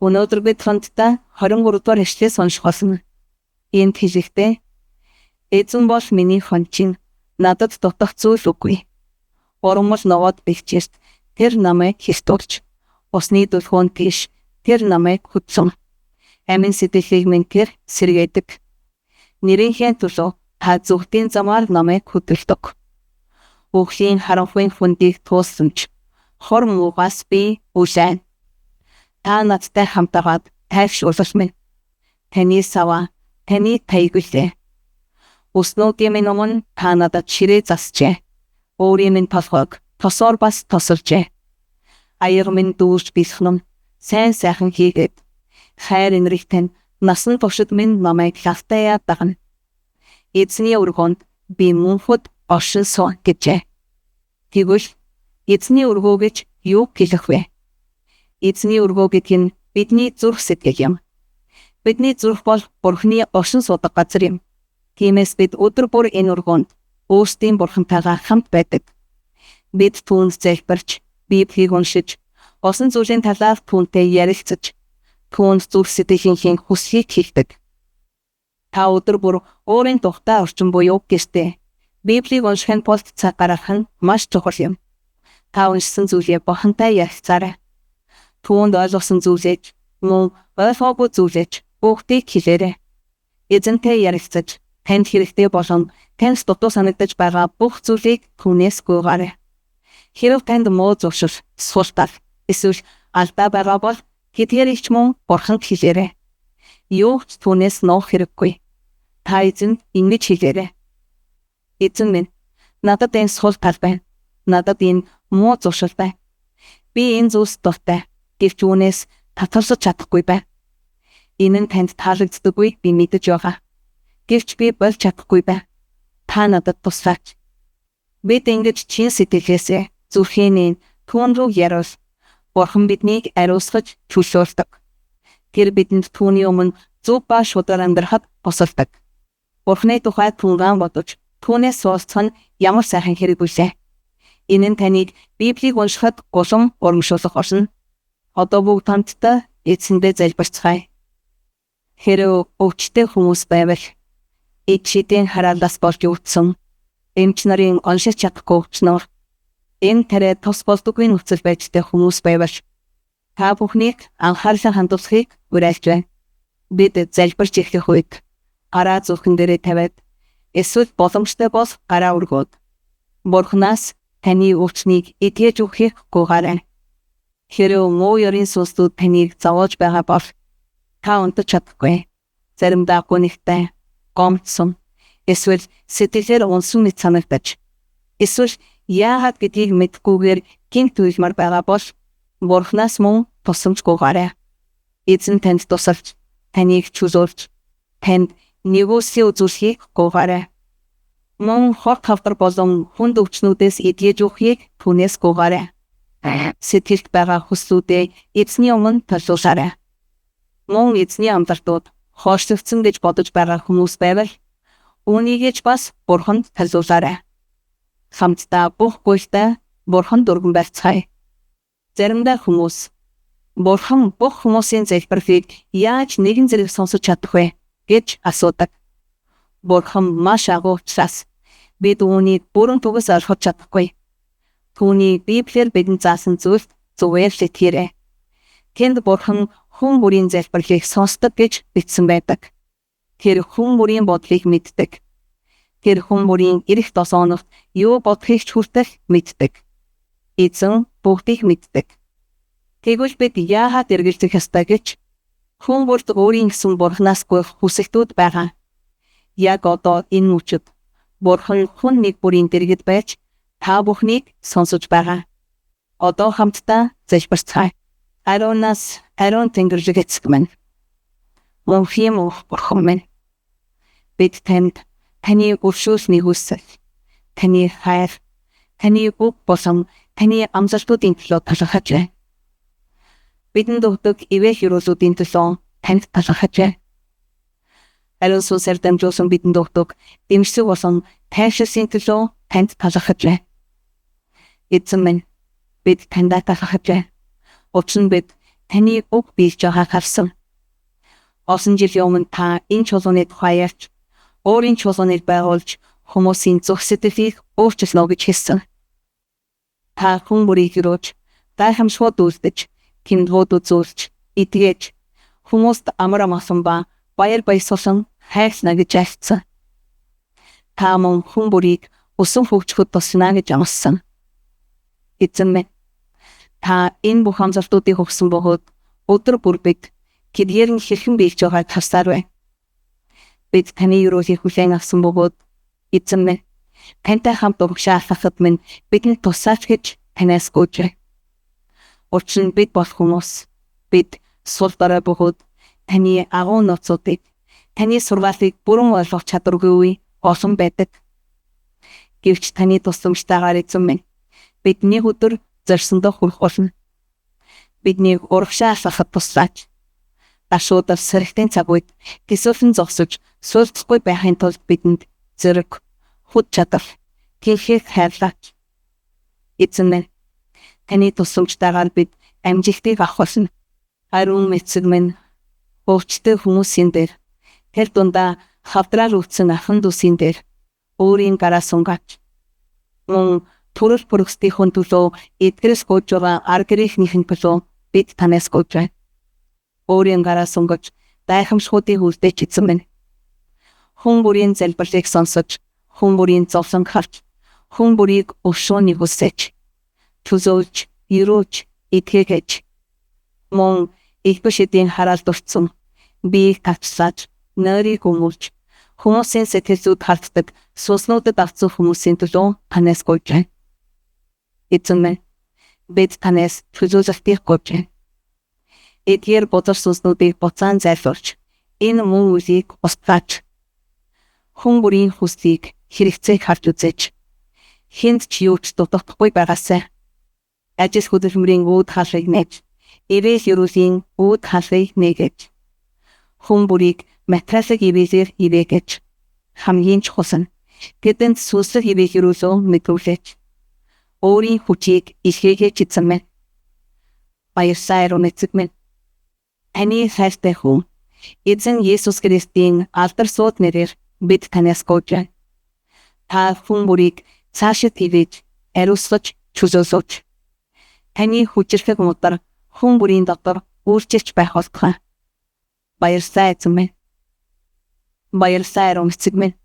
Өнөөдөр бид хамтдаа 23 дугаар эшлэлээс унших болно. Энд хэлэхдээ эзэн бол миний хончин, надад дутах зүйл үгүй. Урамл новоод бэлчээрт тэр намайг хистурч, усны дулхуун тийш тэр намайг хөдсөн. Амин сэтгэлийг минь тэр сэргээдэг. Нэрийнхээ төлөө та зүгтийн замаар намайг хөдөлдөг. Өөхлийн харанхуйн хүндийг туусламж, хор муугаас би үжайн. Та надтай хамтагаад тайвшруулах минь. Таны сава, таны тайгүлээ. Өснүүдийн минь өмнө та надад ширээ засчээ. Өөрийн минь толгойг тосоор бас тосолжээ. Аяр минь дүүрч бэлхнэн, сайн сайхан хийгээд. Хайр инрэгтэн насан туршид минь намайг лалтаяа дагна. Эзний өргөнд би мөнхөд оршин суун гэжээ. Тэгвэл эзний өргөө гэж юу хэлэх вэ? Эзний өргөө гэдэг нь бидний зүрх сэтгэл юм. Бидний зүрх бол Бурхны оршин суудаг газар юм. Тиймээс бид өдөр бүр энэ өргөөнд өөрсдийн Бурхантайгаа хамт байдаг. Бид түүнд залбирч, Библийг уншиж, олон зүйлийн талаар түүнтэй ярилцаж, түүнд зүрх сэтгэлийнхээ хүслийг хийдэг. Та өдөр бүр өөрийн тухтай орчин буюу гэртээ Библийг уншихын тулд цаг гаргах нь маш чухал юм. Та уншсан зүйлээ Бурхантай ярилцаарай. Түүнд ойлгосон зүйлээ мөн ойлгоогүй зүйлээ бүгдийг хэлээрэй. Эзэнтэй ярилцаж, танд хэрэгтэй болон танд дутуу санагдаж байгаа бүх зүйлийг түүнээс гуйгаарай. Хэрв танд муу зөвшөл, суултал, эсвэл алдаа байгаа бол хэдгээрч мөн Бурханд хэлээрэй. Юу ч түүнээс нуух хэрэггүй. Та эзэнд ингэж хэлээрэй. Эзэн минь, надад энэ суултал байна. Надад энэ муу зөвшөл байна. Би энэ зүйлс дуртай. Гэвч үүнээс татгалзаж чадахгүй байна. Энэ нь танд таалагддаггүй би мэдэж байгаа. Гэвч би болж чадахгүй байна. Та надад туслаач. Бид ингэж чин сэтгэлээсээ зүрхэнээ түүн рүү яруул. Бурхан биднийг ариусгаж чөлөөлдөг. Тэр бидэнд түүний өмнө зөв ба шударга амьдрахад босолдог. Бурханы тухай түнгаан бодож, түүнээс суулцах нь ямар сайхан хэрэг бүлээ. Энэ нь таныг Библийг уншихад улам урамшуулах болно. Одоо бүгд хамтдаа эзэндээ залбирцгаая. Хэрэв өвчтэй хүмүүс байвал эд шидийн хараалаас болж өвдсөн эмч нарын оншиж чадахгүй өвчнөр энэ тарай тус болдоггүй нөхцөл байдалтай хүмүүс байвал та бүхнийг анхаарлаа хандуулахыг уриалж байна. Бид залбирч эхлэх үед гараа зүрхэн дээрээ тавиад эсвэл боломжтой бол гараа өргөөд Бурханаас таны өвчнийг эдгэж өгөхийг гуйгаарай. Хэрэв муу ёрийн сүнслүүд таныг зовоож байгаа бол та унтаж чадахгүй. Заримдаа гүнигтэй, гомдсон, эсвэл сэтгэлээр унсан мэт санагдаж, эсвэл яагаад гэдгийг мэдгүйгээр гинт үйлмар байгаа бол Бурханаас мөн тусламж гуйгаарай. Эзэн танд тусалж, таныг чөлөөлж, танд нэгүслийн үзүүлэхийг гуйгаарай. Мөн хорт хавдар болон хүнд өвчнүүдээс эдгэж өгөхийг түүнээс гуйгаарай. Сэтгэлд байгаа хүслүүдээ эзний өмнө төлөвлөсаарай. Мөн эзний амлалтууд хоошлогдсон гэж бодож байгаа хүмүүс байвал үүнийгэж бас Бурханд төлөвлөсаарай. Хамтдаа бүх гуйлтай Бурханд өргөн барьцгаая. Заримдаа хүмүүс Бурхан бүх хүмүүсийн залбирхийг яаж нэгэн зэрэг сонсож чадах вэ гэж асуудаг. Бурхан маш агуу учраас бид үүнийг бүрэн түгээс ойлгож чадахгүй. Түүний Библиэр бидэнд заасан зүйлд зүгээр л итгээрэй. Тэнд Бурхан хүн бүрийн залбирлыг сонсдог гэж бичсэн байдаг. Тэр хүн бүрийн бодлыг мэддэг. Тэр хүн бүрийн эрх тосооногт юу бодохыг ч хүртэл мэддэг. Эзэн бүгдийг мэддэг. Тэгвэл бид яагаад эргэлзэх ёстой гэж хүн бүрд өөрийн гэсэн Бурханаас гуйх хүсэлтүүд байгаа. Яг одоо энэ мөчөд Бурхан хүн нэг бүрийн дэргэд байж та бүхнийг сонсож байгаа. Одоо хамтдаа залбирцгаая. Ариун тэнгэрлэг эцэг минь. Мөнхийн Бурхан минь. Бид танд таны өршөөлсний хүсэл, таны хайр, таны үг болон таны амлалтуудын төлөө талархаж байна. Бидэнд өгдөг ивэх ёроолуудын төлөө танд талархаж байна. Ариун сүнсээр дамжуулсан бидэнд өгдөг дэмжлэг болон тайвширсан төлөө танд талархаж байна. Эзэн минь, бид таньд талархаж байна. Учир нь бид таны уг биелж байгааг харсан. Олон жилийн өмнө та энэ чуулганы тухай ярьж, өөрийн чуулганыг байгуулж хүмүүсийн зүрх сэтгэлийг өөрчилнө гэж хэлсэн. Та хүн бүрийг өрөөж, гайхамшгууд үлдэж, гэмтгүүд үзүүлж, эдгэж, хүмүүст амар амгалан ба баяр баясгалан хайрлана гэж айлцсан. Та мөн хүн бүрийг өсөн хөгжөхөд туслана гэж амласан. Эзэн минь, та энэ бүх амлалтуудыг өгсөн бөгөөд өдөр бүр бид хэдгээр нь хэрхэн биелж байгааг харсаар байна. Бид таны өрөөлийг хүлээн авсан бөгөөд эзэн минь, тантай хамт угшаа алхахад минь бидэнд тусаач гэж танаас гуйж байна. Учир нь бид бол хүмүүс. Бид сул дорой бөгөөд таны агуу нууцуудыг, таны сургаалыг бүрэн ойлгох чадваргүй олон байдаг. Гэвч таны тусламжтайгаар эзэн минь, бидний өдөр зорьсондоо хүрэх болно. Биднийг урагшаа алхахад туслаач. Гашуудаар сэрэгтийн цаг үед гисүүлэн зогсож суйлцахгүй байхын тулд бидэнд зэрэг, хүч чадал, тэнхийг хайрлаач. Эзэн минь, таны тусламжтайгаар бид амжилтыг авах болно. Ариун эцэг минь, өвчтөе хүмүүсийн дээр, тэр дундаа хавдраар өвдсөн ахын дүүсийн дээр өөрийн гараа сунгаач. Мөн төрөл бүрэгсдийнхөө төлөө эдгэрээс гуйж байгаа ар гэрийнхнийхэн төлөө бид танаас гуйж байна. Өөрийн гараа сунгаж гайхамшгуудыг үлдээч эзэн минь. Хүн бүрийн залбирлыг сонсож, хүн бүрийн зовлон харж, хүн бүрийг өшөөнийг үсэж, төзөөлж, өрөөж, эдгээгэж. Мөн их бишэдийн хараалд уртсан, биеийг тавцлааж, нойрыг өмүүлж, хүмүүсийн сэтгэл зүйд хартдаг сүнснүүдэд авцсан хүмүүсийн төлөө танаас гуйж байна. Эзэн минь, бид танаас төлөөлөлтийг гуйж байна. Эдгээр бодол сүнснүүдийг буцаан зайлуулж, энэ мөн үлийг устгаач. Хүн бүрийн хүслийг, хэрэгцээг харж үзэж, хэнд ч юу ч дутагдахгүй байгаасай. Ажил хөдөлмөрийн үүд хаалгыг нээж, ивэл ерөөлийн үүд хаалгыг нээгэж, хүн бүрийг материалын ивэлээр ивээгэж, хамгийн чухал нь тэдэнд сүнслэг ивэл ерөөлөө мэдрүүлж, өөрийн хүчийг илгээгээч эзэн минь. Баярлалаа ариун эцэг минь. Таны хайртай хүн, эзэн Есүс Христийн алдар сууд нэрээр бид танаас гуйж байна. Та хүн бүрийг цаашид ивэж, ариусгаж, чөлөөлөөч. Таны хүчрхэг мудар хүн бүрийн дотор үйлчилж байх болтугай. Баярлалаа эзэн минь. Баярлалаа ариун эцэг минь.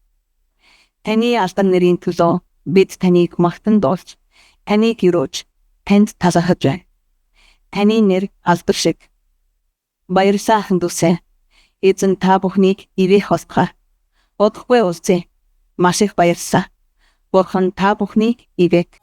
Таны алдар нэрийн төлөө бид таныг магтан дуулж, таныг өрөөж, танд талархаж байна. Таны нэр алдар шиг. Баярлалаа ахын дүүсээ. Эзэн та бүхнийг ивэх болтугай. Удахгүй уулзъя. Маш их баярлалаа. Бурхан та бүхнийг ивэх.